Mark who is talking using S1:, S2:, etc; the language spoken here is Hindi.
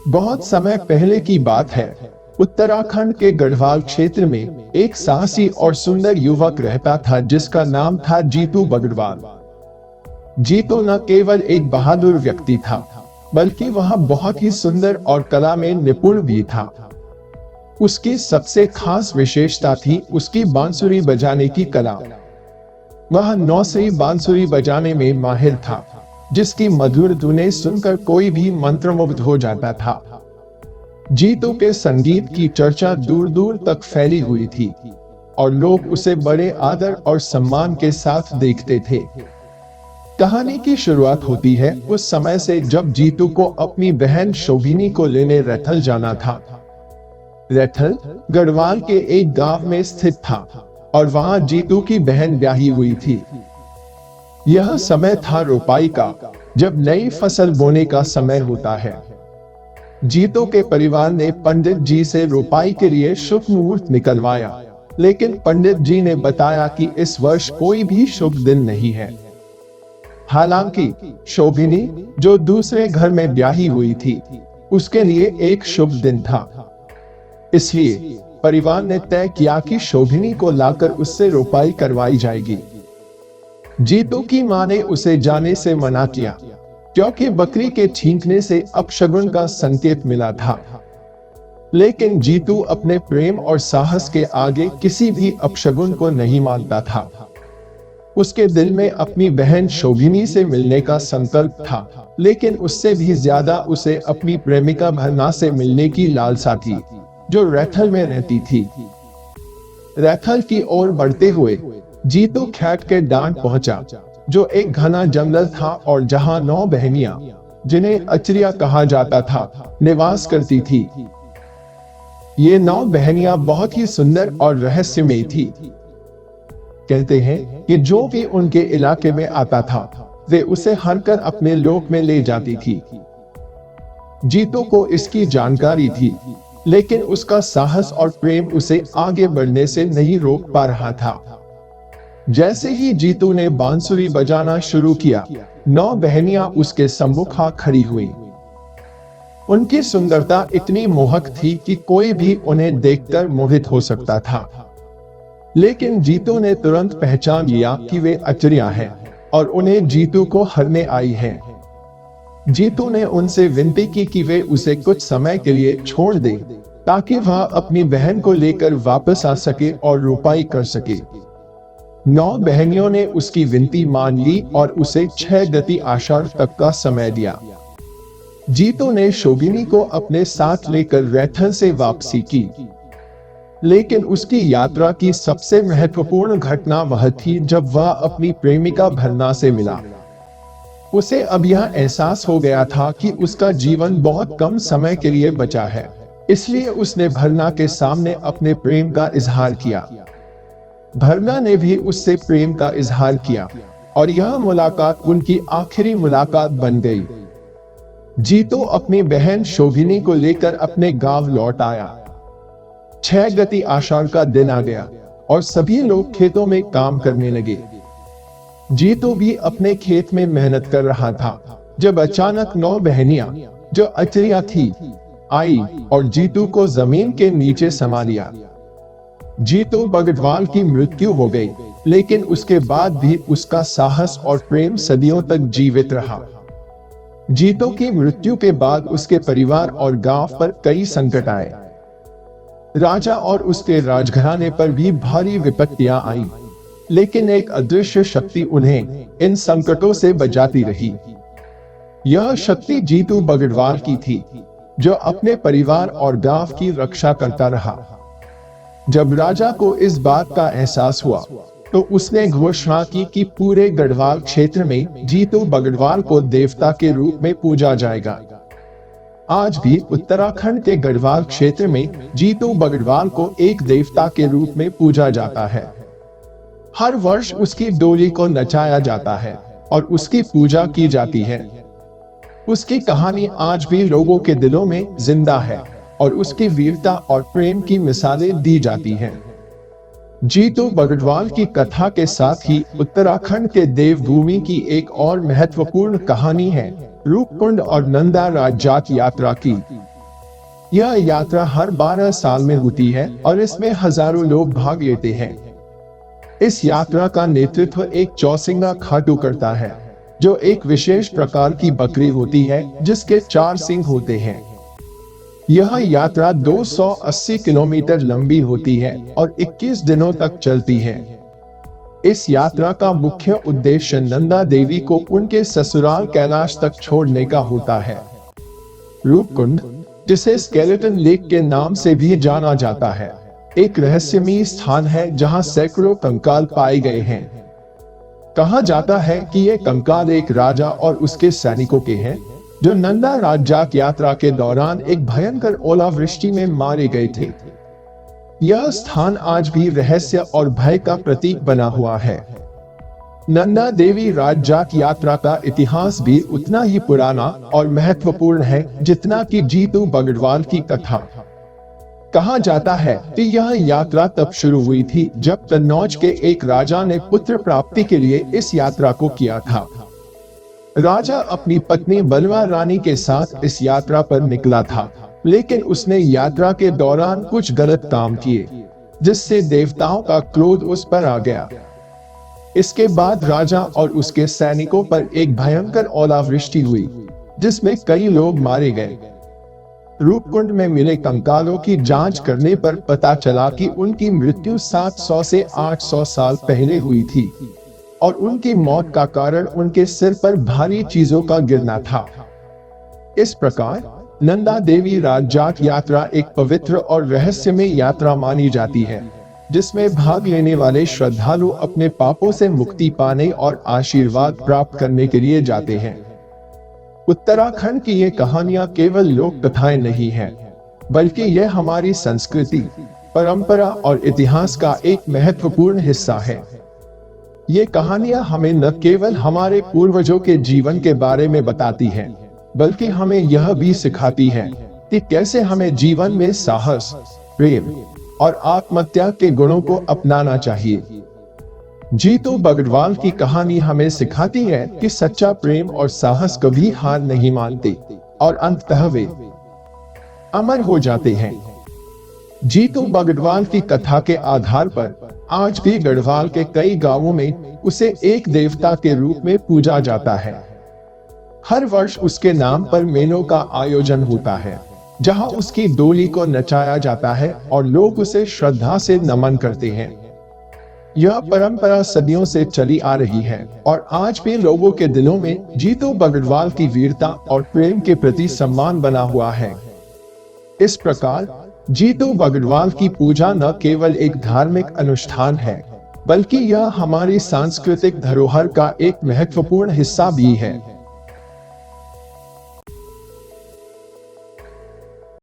S1: बहुत समय पहले की बात है। उत्तराखंड के गढ़वाल क्षेत्र में एक साहसी और सुंदर युवक रहता था जिसका नाम था जीतू बगड़वाल। जीतू न केवल एक बहादुर व्यक्ति था, बल्कि वह बहुत ही सुंदर और कला में निपुण भी था। उसकी सबसे खास विशेषता थी उसकी बांसुरी बजाने की कला। वह नौसरी बांसुरी बजाने में माहिर था, जिसकी मधुर धुनें सुनकर कोई भी मंत्रमुग्ध हो जाता था। जीतू के संगीत की चर्चा दूर दूर तक फैली हुई थी और लोग उसे बड़े आदर और सम्मान के साथ देखते थे। कहानी की शुरुआत होती है उस समय से जब जीतू को अपनी बहन शोभिनी को लेने रैथल जाना था। रैथल गढ़वाल के एक गांव में स्थित था और वहां जीतू की बहन ब्याही हुई थी। यह समय था रोपाई का, जब नई फसल बोने का समय होता है। जीतू के परिवार ने पंडित जी से रोपाई के लिए शुभ मुहूर्त निकलवाया, लेकिन पंडित जी ने बताया कि इस वर्ष कोई भी शुभ दिन नहीं है। हालांकि शोभिनी, जो दूसरे घर में ब्याही हुई थी, उसके लिए एक शुभ दिन था। इसलिए परिवार ने तय किया कि शोभिनी को लाकर उससे रोपाई करवाई जाएगी। जीतू की मां ने उसे जाने से मना किया, क्योंकि बकरी के छींकने से अपशगुन का संकेत मिला था। लेकिन जीतू अपने प्रेम और साहस के आगे किसी भी अपशगुन को नहीं मानता था। उसके दिल में अपनी बहन शोभिनी से मिलने का संकल्प था, लेकिन उससे भी ज्यादा उसे अपनी प्रेमिका भरना से मिलने की लालसा थी, जो रैथल में रहती थी। रैथल की ओर बढ़ते हुए जीतू खैट के डांड पहुंचा, जो एक घना जंगल था और जहां 9 बहनियां, जिन्हें अचरिया कहा जाता था, निवास करती थी। ये 9 बहनियां बहुत ही सुंदर और रहस्यमयी थी। कहते हैं कि जो भी उनके इलाके में आता था, वे उसे हरकर अपने लोक में ले जाती थी। जीतू को इसकी जानकारी थी, लेकिन उसका साहस और प्रेम उसे आगे बढ़ने से नहीं रोक पा रहा था। जैसे ही जीतू ने बांसुरी बजाना शुरू किया, 9 बहनियां उसके सम्मुख आ खड़ी हुई। उनकी सुंदरता इतनी मोहक थी कि कोई भी उन्हें देखकर मोहित हो सकता था। लेकिन जीतू ने तुरंत पहचान लिया कि वे अचरिया हैं और उन्हें जीतू को हरने आई हैं। जीतू ने उनसे विनती की कि वे उसे कुछ समय के लिए छोड़ दें, ताकि वह अपनी बहन को लेकर वापस आ सके और रोपाई कर सके। 9 बहनियों ने उसकी विनती मान ली और उसे 6 गति आषाढ़ तक का समय दिया। जीतू ने शोभिनी को अपने साथ लेकर रैथल से वापसी की, लेकिन उसकी यात्रा की सबसे महत्वपूर्ण घटना वह थी जब वह अपनी प्रेमिका भरना से मिला। उसे अब यह एहसास हो गया था कि उसका जीवन बहुत कम समय के लिए बचा है, इसलिए उसने भरना के सामने अपने प्रेम का इजहार किया। भरना ने भी उससे प्रेम का इजहार किया और यह मुलाकात उनकी आखिरी मुलाकात बन गई। जीतू अपनी बहन शोभिनी को लेकर अपने गांव लौट आया। 6 गति आषाढ़ का दिन आ गया और सभी लोग खेतों में काम करने लगे। जीतू भी अपने खेत में मेहनत कर रहा था, जब अचानक 9 बहनियां, जो अचरिया थी, आई और जीतू को जमीन के नीचे समा लिया। जीतू बगड़वाल की मृत्यु हो गई, लेकिन उसके बाद भी उसका साहस और प्रेम सदियों तक जीवित रहा। जीतू की मृत्यु के बाद उसके परिवार और गांव पर कई संकट आए। राजा और उसके राजघराने पर भी भारी विपत्तियां आई, लेकिन एक अदृश्य शक्ति उन्हें इन संकटों से बचाती रही। यह शक्ति जीतू बगड़वाल की थी, जो अपने परिवार और गांव की रक्षा करता रहा। जब राजा को इस बात का एहसास हुआ, तो उसने घोषणा की कि पूरे गढ़वाल क्षेत्र में जीतू बगड़वाल को देवता के रूप में पूजा जाएगा। आज भी उत्तराखंड के गढ़वाल क्षेत्र में जीतू बगड़वाल को एक देवता के रूप में पूजा जाता है। हर वर्ष उसकी डोली को नचाया जाता है और उसकी पूजा की जाती है। उसकी कहानी आज भी लोगों के दिलों में जिंदा है और उसकी वीरता और प्रेम की मिसालें दी जाती हैं। जीतू बगड़वाल की कथा के साथ ही उत्तराखंड के देवभूमि की एक और महत्वपूर्ण कहानी है रूपकुंड और नंदा राज जात यात्रा की। यह यात्रा हर 12 साल में होती है और इसमें हजारों लोग भाग लेते हैं। इस यात्रा का नेतृत्व एक चौसिंगा खाटू करता है, जो एक विशेष प्रकार की बकरी होती है जिसके 4 सिंग होते हैं। यह यात्रा 280 किलोमीटर लंबी होती है और 21 दिनों तक चलती है। इस यात्रा का मुख्य उद्देश्य नंदा देवी को उनके ससुराल कैलाश तक छोड़ने का होता है। रूपकुंड, जिसे स्केलेटन लेक के नाम से भी जाना जाता है, एक रहस्यमयी स्थान है जहां सैकड़ों कंकाल पाए गए हैं। कहा जाता है कि ये कंकाल एक राजा और उसके सैनिकों के हैं, जो नंदा राज्याक यात्रा के दौरान एक भयंकर ओलावृष्टि में मारे गए थे। यह स्थान आज भी रहस्य और भय का प्रतीक बना हुआ है। नंदा देवी राज्याक यात्रा का इतिहास भी उतना ही पुराना और महत्वपूर्ण है जितना कि जीतू बगड़वाल की कथा। कहा जाता है कि यह यात्रा तब शुरू हुई थी जब कन्नौज के एक राजा ने पुत्र प्राप्ति के लिए इस यात्रा को किया था। राजा अपनी पत्नी बलवा रानी के साथ इस यात्रा पर निकला था, लेकिन उसने यात्रा के दौरान कुछ गलत काम किए, जिससे देवताओं का क्रोध उस पर आ गया। इसके बाद राजा और उसके सैनिकों पर एक भयंकर ओलावृष्टि हुई, जिसमें कई लोग मारे गए। रूपकुंड में मिले कंकालों की जांच करने पर पता चला कि उनकी मृत्यु 700 से 800 साल पहले हुई थी और उनकी मौत का कारण उनके सिर पर भारी चीजों का गिरना था। इस प्रकार नंदा देवी राज्याक यात्रा एक पवित्र और रहस्यमय यात्रा मानी जाती है, जिसमें भाग लेने वाले श्रद्धालु अपने पापों से मुक्ति पाने और आशीर्वाद प्राप्त करने के लिए जाते हैं। उत्तराखंड की ये कहानियां केवल लोक कथाएं नहीं हैं, बल्कि यह हमारी संस्कृति, परंपरा और इतिहास का एक महत्वपूर्ण हिस्सा है। ये कहानियां हमें न केवल हमारे पूर्वजों के जीवन के बारे में बताती हैं, बल्कि हमें यह भी सिखाती हैं कि कैसे हमें जीवन में साहस, प्रेम और आत्मत्याग के गुणों को अपनाना चाहिए। जीतू बगड़वाल की कहानी हमें सिखाती है कि सच्चा प्रेम और साहस कभी हार नहीं मानते और अंततः वे अमर हो जाते हैं। जीतू बगड़वाल की कथा के आधार पर आज भी गढ़वाल के कई गांवों में उसे एक देवता के रूप में पूजा जाता है। हर वर्ष उसके नाम पर मेलों का आयोजन होता है, जहां उसकी डोली को नचाया जाता है और लोग उसे श्रद्धा से नमन करते हैं। यह परंपरा सदियों से चली आ रही है और आज भी लोगों के दिलों में जीतू बगड़वाल की वीरता और प्रेम के प्रति सम्मान बना हुआ है। इस प्रकार जीतू बगड़वाल की पूजा न केवल एक धार्मिक अनुष्ठान है, बल्कि यह हमारी सांस्कृतिक धरोहर का एक महत्वपूर्ण हिस्सा भी है।